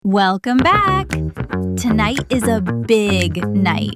Welcome back! Tonight is a big night.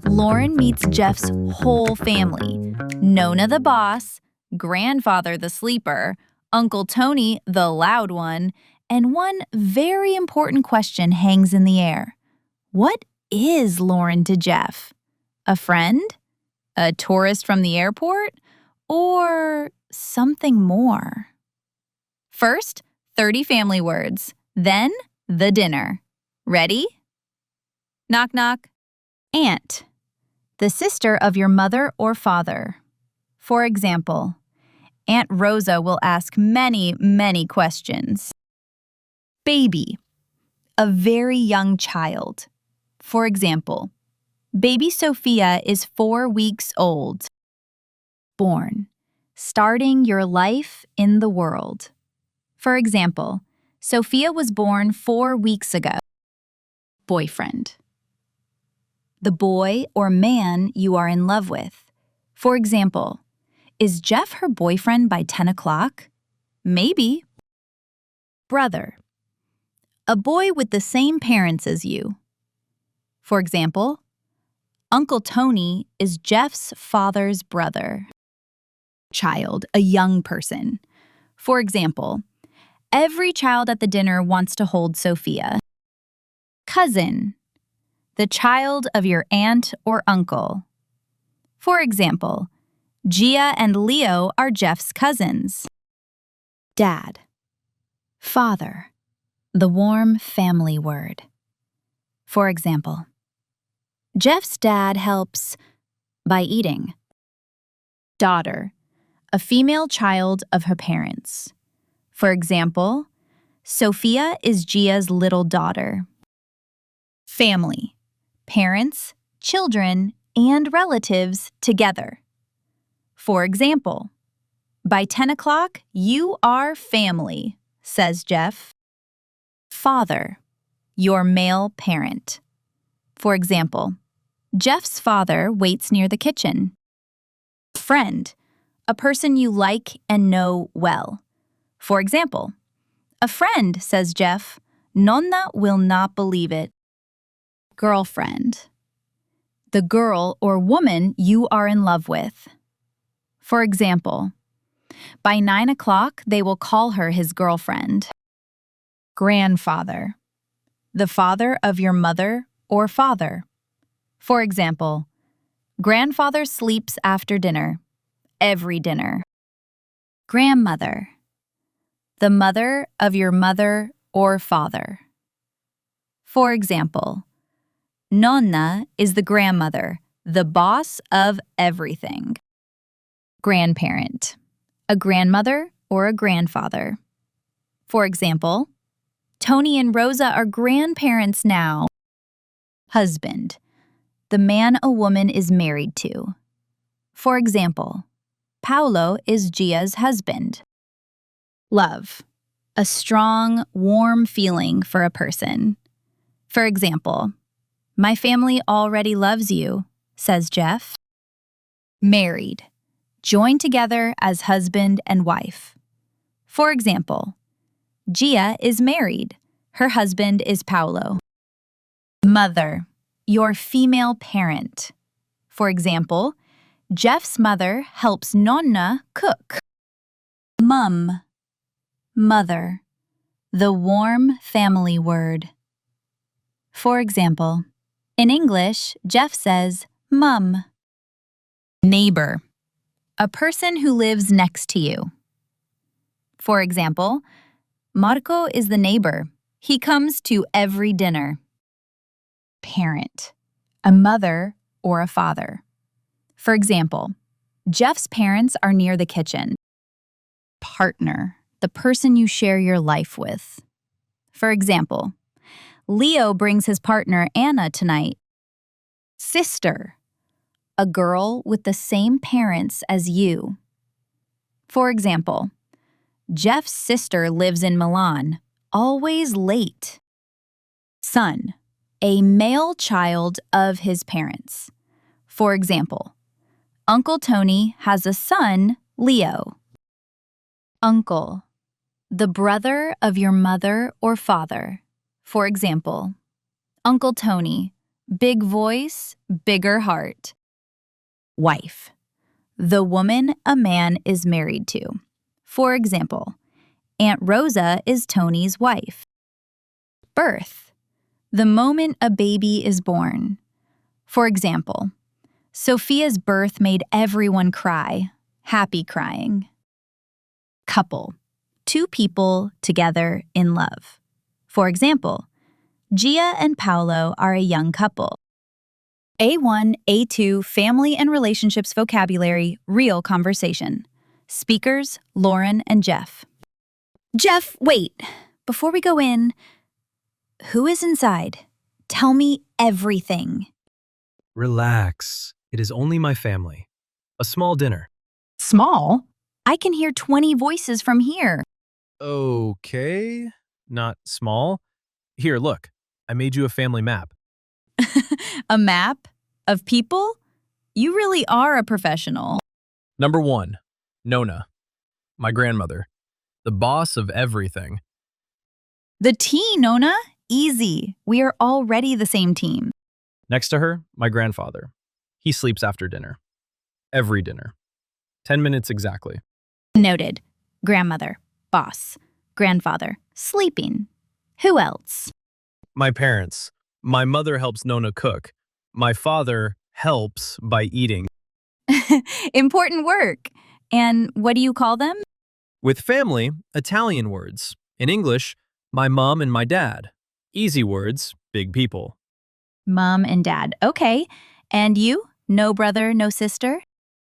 Lauren meets Jeff's whole family. Nona the boss, grandfather the sleeper, Uncle Tony the loud one, and one very important question hangs in the air. What is Lauren to Jeff? A friend? A tourist from the airport? Or something more? First, 30 family words. Then, the dinner. Ready? Knock, knock. Aunt. The sister of your mother or father. For example, Aunt Rosa will ask many, many questions. Baby. A very young child. For example, baby Sophia is 4 weeks old. Born. Starting your life in the world. For example, Sophia was born 4 weeks ago. Boyfriend. The boy or man you are in love with. For example, is Jeff her boyfriend by 10 o'clock? Maybe. Brother. A boy with the same parents as you. For example, Uncle Tony is Jeff's father's brother. Child, a young person. For example, every child at the dinner wants to hold Sophia. Cousin. The child of your aunt or uncle. For example, Gia and Leo are Jeff's cousins. Dad. Father. The warm family word. For example, Jeff's dad helps by eating. Daughter. A female child of her parents. For example, Sophia is Gia's little daughter. Family. Parents, children, and relatives together. For example, by 10 o'clock, you are family, says Jeff. Father. Your male parent. For example, Jeff's father waits near the kitchen. Friend. A person you like and know well. For example, a friend, says Jeff, Nonna will not believe it. Girlfriend. The girl or woman you are in love with. For example, by 9 o'clock, they will call her his girlfriend. Grandfather. The father of your mother or father. For example, grandfather sleeps after dinner. Every dinner. Grandmother. The mother of your mother or father. For example, Nonna is the grandmother, the boss of everything. Grandparent. A grandmother or a grandfather. For example, Tony and Rosa are grandparents now. Husband. The man a woman is married to. For example, Paolo is Gia's husband. Love. A strong, warm feeling for a person. For example, my family already loves you, says Jeff. Married. Joined together as husband and wife. For example, Gia is married. Her husband is Paolo. Mother. Your female parent. For example, Jeff's mother helps Nonna cook. Mum. Mother. The warm family word. For example, in English, Jeff says, Mum. Neighbor. A person who lives next to you. For example, Marco is the neighbor. He comes to every dinner. Parent. A mother or a father. For example, Jeff's parents are near the kitchen. Partner. The person you share your life with. For example, Leo brings his partner Anna tonight. Sister. A girl with the same parents as you. For example, Jeff's sister lives in Milan, always late. Son. A male child of his parents. For example, Uncle Tony has a son, Leo. Uncle. The brother of your mother or father. For example, Uncle Tony, big voice, bigger heart. Wife, the woman a man is married to. For example, Aunt Rosa is Tony's wife. Birth, the moment a baby is born. For example, Sophia's birth made everyone cry, happy crying. Couple, two people together in love. For example, Gia and Paolo are a young couple. A1, A2 Family and Relationships Vocabulary, Real Conversation. Speakers, Lauren and Jeff. Jeff, wait. Before we go in, who is inside? Tell me everything. Relax. It is only my family. A small dinner. Small? I can hear 20 voices from here. Okay. Not small. Here, look. I made you a family map. A map? Of people? You really are a professional. Number 1, Nona. My grandmother. The boss of everything. The T, Nona? Easy. We are already the same team. Next to her, my grandfather. He sleeps after dinner. Every dinner. 10 minutes exactly. Noted. Grandmother, boss. Grandfather, sleeping. Who else? My parents. My mother helps Nona cook. My father helps by eating. Important work. And what do you call them? With family, Italian words. In English, my mom and my dad. Easy words, big people. Mom and dad. Okay. And you? No brother, no sister?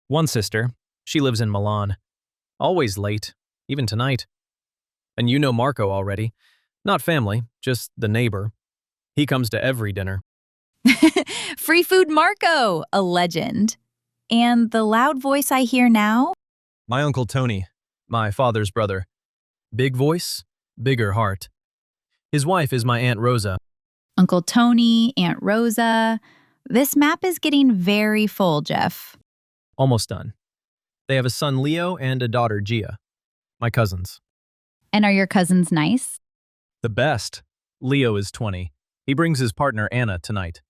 One sister. She lives in Milan. Always late, even tonight. And you know Marco already. Not family, just the neighbor. He comes to every dinner. Free Food Marco, a legend. And the loud voice I hear now? My Uncle Tony, my father's brother. Big voice, bigger heart. His wife is my Aunt Rosa. Uncle Tony, Aunt Rosa. This map is getting very full, Jeff. Almost done. They have a son Leo and a daughter Gia. My cousins. And are your cousins nice? The best. Leo is 20. He brings his partner Anna tonight.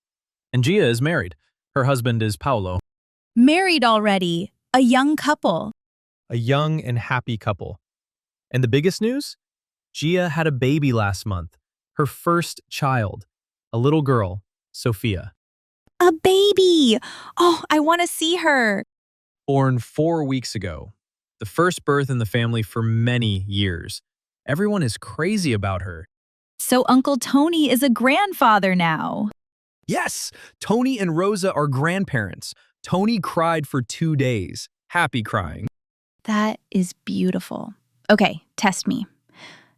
And Gia is married. Her husband is Paolo. Married already. A young couple. A young and happy couple. And the biggest news? Gia had a baby last month. Her first child. A little girl, Sophia. A baby! Oh, I want to see her. Born 4 weeks ago. The first birth in the family for many years. Everyone is crazy about her. So Uncle Tony is a grandfather now. Yes, Tony and Rosa are grandparents. Tony cried for 2 days. Happy crying. That is beautiful. Okay, test me.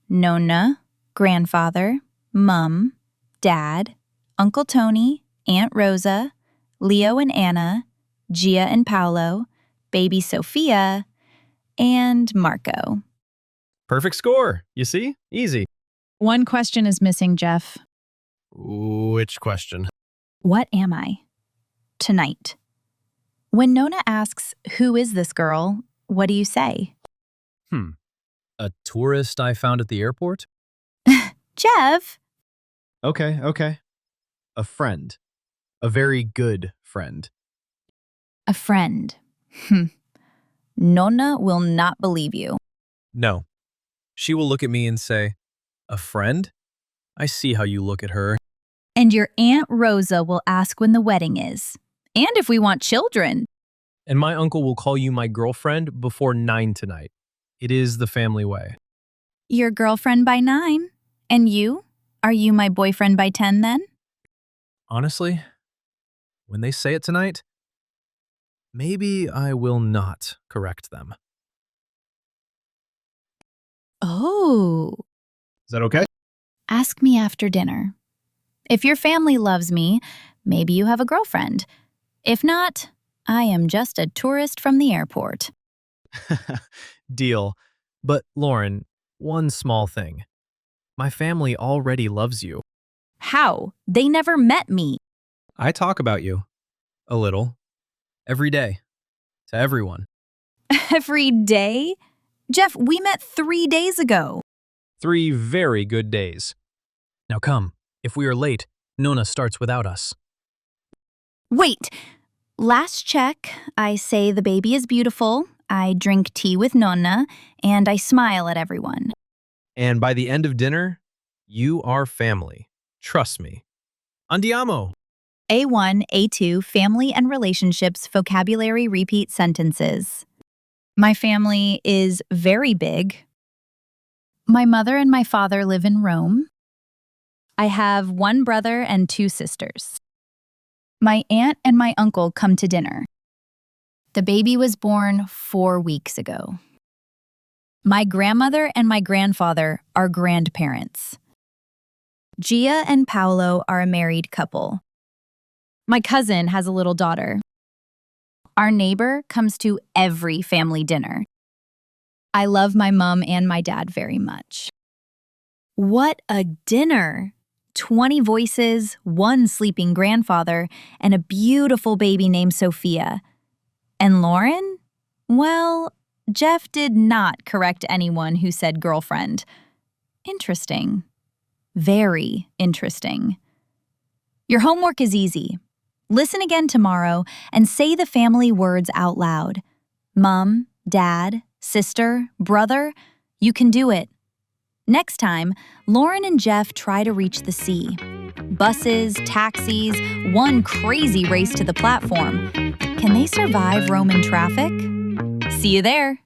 Nona, grandfather, mom, dad, Uncle Tony, Aunt Rosa, Leo and Anna, Gia and Paolo, baby Sophia, and Marco. Perfect score. You see? Easy. One question is missing, Jeff. Which question? What am I? Tonight. When Nona asks, who is this girl, what do you say? A tourist I found at the airport? Jeff! Okay. A friend. A very good friend. A friend. Nona will not believe you. No. She will look at me and say, a friend? I see how you look at her. And your Aunt Rosa will ask when the wedding is. And if we want children. And my uncle will call you my girlfriend before 9 tonight. It is the family way. Your girlfriend by 9. And you? Are you my boyfriend by 10 then? Honestly, when they say it tonight, maybe I will not correct them. Oh. Is that okay? Ask me after dinner. If your family loves me, maybe you have a girlfriend. If not, I am just a tourist from the airport. Deal. But Lauren, one small thing. My family already loves you. How? They never met me. I talk about you. A little. Every day. To everyone. Every day? Jeff, we met 3 days ago. 3 very good days. Now come. If we are late, Nona starts without us. Wait! Last check, I say the baby is beautiful, I drink tea with Nonna, and I smile at everyone. And by the end of dinner, you are family. Trust me. Andiamo! A1, A2, Family and Relationships Vocabulary Repeat Sentences. My family is very big. My mother and my father live in Rome. I have one brother and two sisters. My aunt and my uncle come to dinner. The baby was born 4 weeks ago. My grandmother and my grandfather are grandparents. Gia and Paolo are a married couple. My cousin has a little daughter. Our neighbor comes to every family dinner. I love my mom and my dad very much. What a dinner! 20 voices, one sleeping grandfather, and a beautiful baby named Sophia. And Lauren? Well, Jeff did not correct anyone who said girlfriend. Interesting. Very interesting. Your homework is easy. Listen again tomorrow and say the family words out loud. Mom, dad, sister, brother, you can do it. Next time, Lauren and Jeff try to reach the sea. Buses, taxis, one crazy race to the platform. Can they survive Roman traffic? See you there.